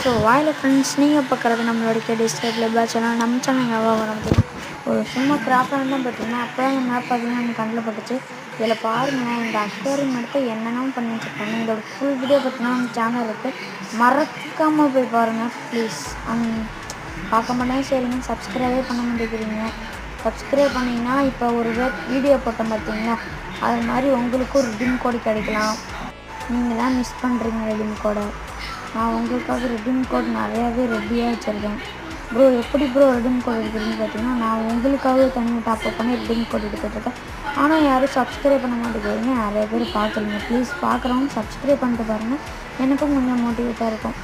So வாயில் friends, நீங்கள் பார்க்குறது நம்மளோட டிஸ்கிரிப்டிவ் சேனல். நம்ம சேனல் எவ்வளோ வரும் ஒரு சும்மா கிராஃப்டாக தான் பார்த்தீங்கன்னா அப்போ தான் இந்த மேப் பார்த்தீங்கன்னா எனக்கு கண்ணில் பட்டுச்சு. இதில் பாருங்கள், இந்த அக்வேரியம் எடுத்து என்னென்ன பண்ணி வச்சுருக்காங்க. இதோட ஃபுல் வீடியோ பார்த்தீங்கன்னா நம்ம சேனல் இருக்குது, மறக்காமல் போய் பாருங்கள் ப்ளீஸ். பார்க்க மாட்டேன் சரிங்க, சப்ஸ்கிரைபே பண்ண மாட்டேங்கிறீங்க. சப்ஸ்கிரைப் பண்ணிங்கன்னா இப்போ ஒரு வீடியோ போட்டோம் பார்த்தீங்கன்னா அது மாதிரி உங்களுக்கும் ஒரு ரெடீம் கோடு கிடைக்கலாம். நீங்கள் தான் மிஸ் பண்ணுறீங்க ரெடீம் கோடை. நான் உங்களுக்காக ரெடீம் கோட் நிறையாவே ரெடியாக வச்சுருக்கேன். ப்ரோ எப்படி ப்ரோ ரெடீம் கோட் எடுக்கிறீங்கன்னு பார்த்தீங்கன்னா, நான் உங்களுக்காக தனியாக டாப்அப் பண்ணி ரெடீம் கோட் எடுத்துகிட்ருக்கேன். ஆனால் யாரும் சப்ஸ்கிரைப் பண்ண மாட்டேங்கிறீங்க, நிறைய பேர் பார்க்குறீங்க. ப்ளீஸ் பார்க்குறவங்க சப்ஸ்கிரைப் பண்ணிட்டு பாருங்கள், எனக்கும் கொஞ்சம் மோட்டிவேட்டாக இருக்கும்.